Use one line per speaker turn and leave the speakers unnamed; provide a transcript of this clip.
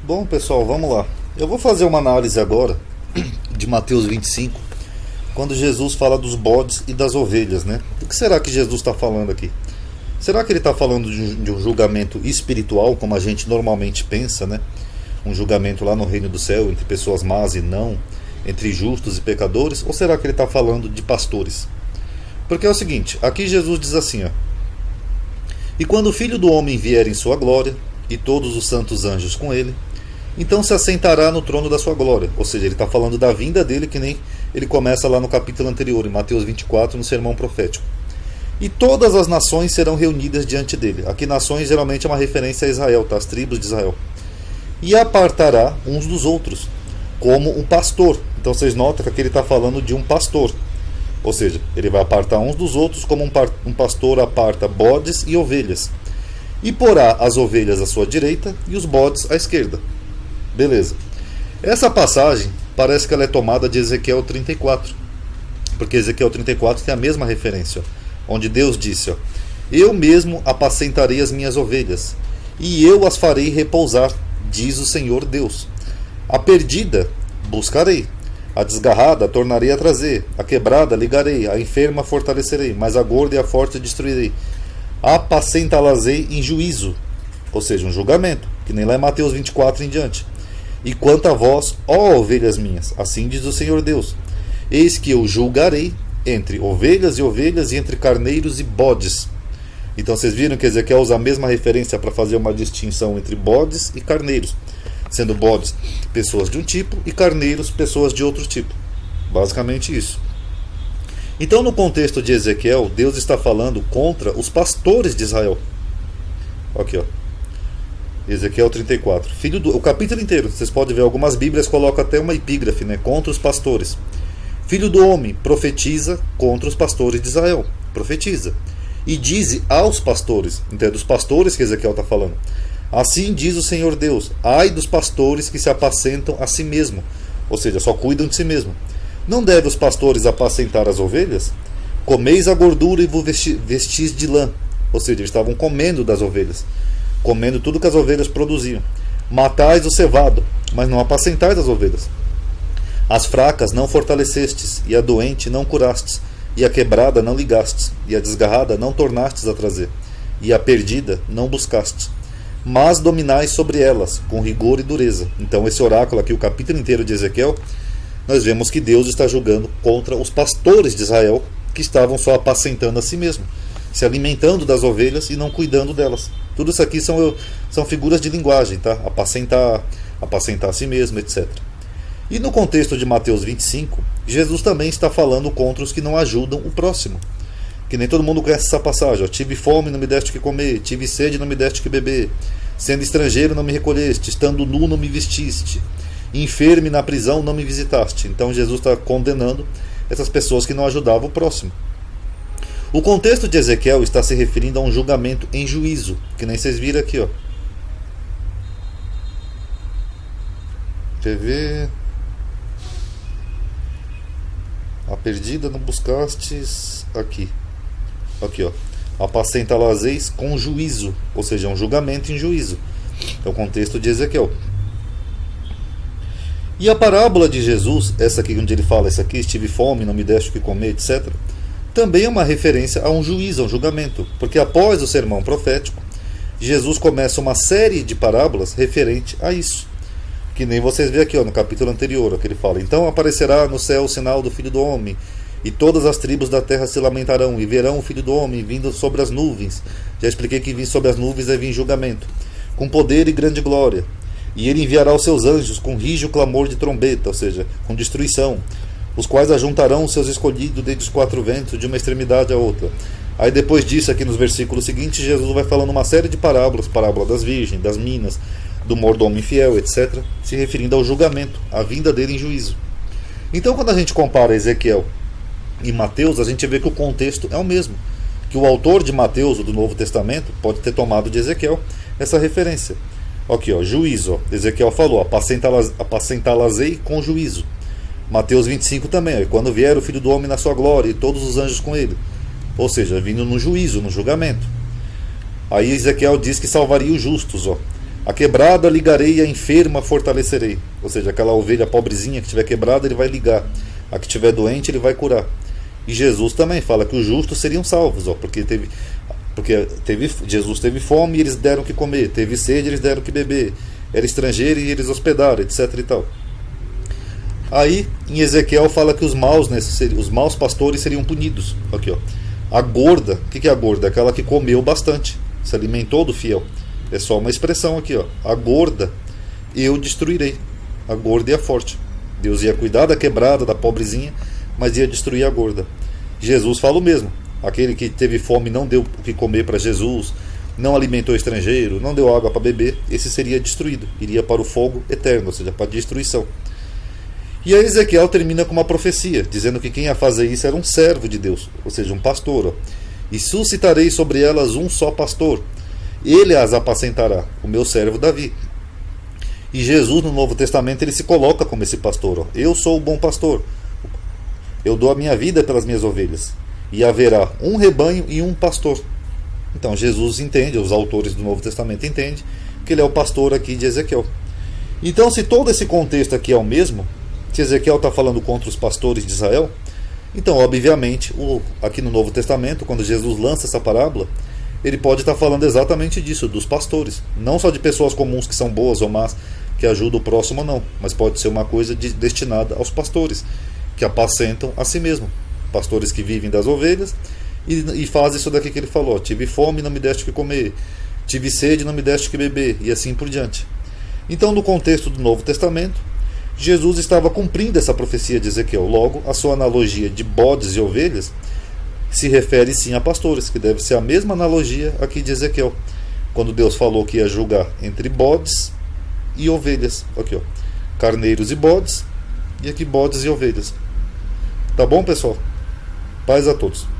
Bom, pessoal, vamos lá. Eu vou fazer uma análise agora de Mateus 25, quando Jesus fala dos bodes e das ovelhas, né? O que será que Jesus está falando aqui? Será que ele está falando de um julgamento espiritual, como a gente normalmente pensa, né? Um julgamento lá no reino do céu, entre pessoas más e não, entre justos e pecadores? Ou será que ele está falando de pastores? Porque é o seguinte, aqui Jesus diz assim, ó: E quando o Filho do Homem vier em sua glória, e todos os santos anjos com ele, então se assentará no trono da sua glória. Ou seja, ele está falando da vinda dele, que nem ele começa lá no capítulo anterior, em Mateus 24, no sermão profético. E todas as nações serão reunidas diante dele. Aqui nações geralmente é uma referência a Israel, tá? As tribos de Israel. E apartará uns dos outros, como um pastor. Então vocês notam que aqui ele está falando de um pastor. Ou seja, ele vai apartar uns dos outros, como um pastor aparta bodes e ovelhas. E porá as ovelhas à sua direita e os bodes à esquerda. Beleza. Essa passagem parece que ela é tomada de Ezequiel 34. Porque Ezequiel 34 tem a mesma referência, ó, onde Deus disse, ó: Eu mesmo apacentarei as minhas ovelhas, e eu as farei repousar, diz o Senhor Deus. A perdida buscarei, a desgarrada tornarei a trazer, a quebrada ligarei, a enferma fortalecerei, mas a gorda e a forte destruirei. Apacentá-las-ei em juízo, ou seja, um julgamento, que nem lá em Mateus 24 em diante. E quanto a vós, ó ovelhas minhas, assim diz o Senhor Deus: Eis que eu julgarei entre ovelhas e entre carneiros e bodes. Então vocês viram que Ezequiel usa a mesma referência para fazer uma distinção entre bodes e carneiros, sendo bodes pessoas de um tipo e carneiros pessoas de outro tipo. Basicamente isso. Então, no contexto de Ezequiel, Deus está falando contra os pastores de Israel. Aqui, ó. Ezequiel 34. O capítulo inteiro, vocês podem ver, algumas bíblias colocam até uma epígrafe, né? Contra os pastores. Filho do homem, profetiza contra os pastores de Israel. Profetiza. E dize aos pastores. Então é dos pastores que Ezequiel está falando. Assim diz o Senhor Deus: Ai dos pastores que se apacentam a si mesmo. Ou seja, só cuidam de si mesmo. Não devem os pastores apacentar as ovelhas? Comeis a gordura e vos vestis de lã. Ou seja, eles estavam comendo das ovelhas, comendo tudo que as ovelhas produziam. Matais o cevado, mas não apacentais as ovelhas. As fracas não fortalecestes, e a doente não curastes, e a quebrada não ligastes, e a desgarrada não tornastes a trazer, e a perdida não buscastes. Mas dominais sobre elas, com rigor e dureza. Então esse oráculo aqui, o capítulo inteiro de Ezequiel, nós vemos que Deus está julgando contra os pastores de Israel, que estavam só apacentando a si mesmo, se alimentando das ovelhas e não cuidando delas. Tudo isso aqui são figuras de linguagem, tá? Apacentar a si mesmo, etc. E no contexto de Mateus 25, Jesus também está falando contra os que não ajudam o próximo. Que nem todo mundo conhece essa passagem, ó: Tive fome, não me deste o que comer, tive sede, não me deste o que beber, sendo estrangeiro, não me recolheste, estando nu, não me vestiste, enfermo e na prisão, não me visitaste. Então Jesus está condenando essas pessoas que não ajudavam o próximo. O contexto de Ezequiel está se referindo a um julgamento em juízo, que nem vocês viram aqui, ó. Quer ver? A perdida não buscastes aqui. Aqui, ó. Apacenta-las-eis com juízo, ou seja, um julgamento em juízo. É o contexto de Ezequiel. E a parábola de Jesus, essa aqui onde ele fala, essa aqui, estive fome, não me deste o que comer, etc., também é uma referência a um juízo, a um julgamento, porque após o sermão profético, Jesus começa uma série de parábolas referente a isso. Que nem vocês vêem aqui, ó, no capítulo anterior, ó, que ele fala: Então aparecerá no céu o sinal do Filho do Homem, e todas as tribos da terra se lamentarão, e verão o Filho do Homem vindo sobre as nuvens. Já expliquei que vir sobre as nuvens é vir em julgamento, com poder e grande glória. E ele enviará os seus anjos com rijo clamor de trombeta, ou seja, com destruição, os quais ajuntarão os seus escolhidos dentre os quatro ventos, de uma extremidade à outra. Aí depois disso, aqui nos versículos seguintes, Jesus vai falando uma série de parábolas, parábola das virgens, das minas, do mordomo infiel, etc., se referindo ao julgamento, à vinda dele em juízo. Então, quando a gente compara Ezequiel e Mateus, a gente vê que o contexto é o mesmo, que o autor de Mateus, ou do Novo Testamento, pode ter tomado de Ezequiel essa referência. Aqui, ó, juízo, ó. Ezequiel falou: apacentá-las-ei com juízo. Mateus 25 também, ó: Quando vier o Filho do Homem na sua glória e todos os anjos com ele. Ou seja, vindo no juízo, no julgamento. Aí Ezequiel diz que salvaria os justos, ó. A quebrada ligarei e a enferma fortalecerei. Ou seja, aquela ovelha pobrezinha que estiver quebrada, ele vai ligar. A que estiver doente, ele vai curar. E Jesus também fala que os justos seriam salvos, porque Jesus teve fome e eles deram o que comer, teve sede e eles deram o que beber, era estrangeiro e eles hospedaram, etc e tal. Aí em Ezequiel fala que os maus pastores seriam punidos. Aqui, ó. A gorda, o que é a gorda? Aquela que comeu bastante, se alimentou do fiel. É só uma expressão aqui, ó. A gorda eu destruirei. A gorda e a forte. Deus ia cuidar da quebrada, da pobrezinha, mas ia destruir a gorda. Jesus fala o mesmo. Aquele que teve fome não deu o que comer para Jesus, não alimentou estrangeiro, não deu água para beber, esse seria destruído, iria para o fogo eterno, ou seja, para a destruição. E aí Ezequiel termina com uma profecia, dizendo que quem ia fazer isso era um servo de Deus, ou seja, um pastor. Ó. E suscitarei sobre elas um só pastor, ele as apacentará, o meu servo Davi. E Jesus no Novo Testamento ele se coloca como esse pastor. Ó. Eu sou o bom pastor, eu dou a minha vida pelas minhas ovelhas. E haverá um rebanho e um pastor. Então Jesus entende, os autores do Novo Testamento entendem, que ele é o pastor aqui de Ezequiel. Então se todo esse contexto aqui é o mesmo, se Ezequiel está falando contra os pastores de Israel, então obviamente aqui no Novo Testamento, quando Jesus lança essa parábola, ele pode estar falando exatamente disso, dos pastores. Não só de pessoas comuns que são boas ou más, que ajudam o próximo não, mas pode ser uma coisa destinada aos pastores, que apacentam a si mesmo. Pastores que vivem das ovelhas e fazem isso daqui que ele falou: tive fome, não me deste o que comer, tive sede, não me deste o que beber, e assim por diante. Então, no contexto do Novo Testamento, Jesus estava cumprindo essa profecia de Ezequiel. Logo, a sua analogia de bodes e ovelhas se refere sim a pastores, que deve ser a mesma analogia aqui de Ezequiel, quando Deus falou que ia julgar entre bodes e ovelhas. Aqui, ó, carneiros e bodes, e aqui bodes e ovelhas. Tá bom, pessoal? Paz a todos.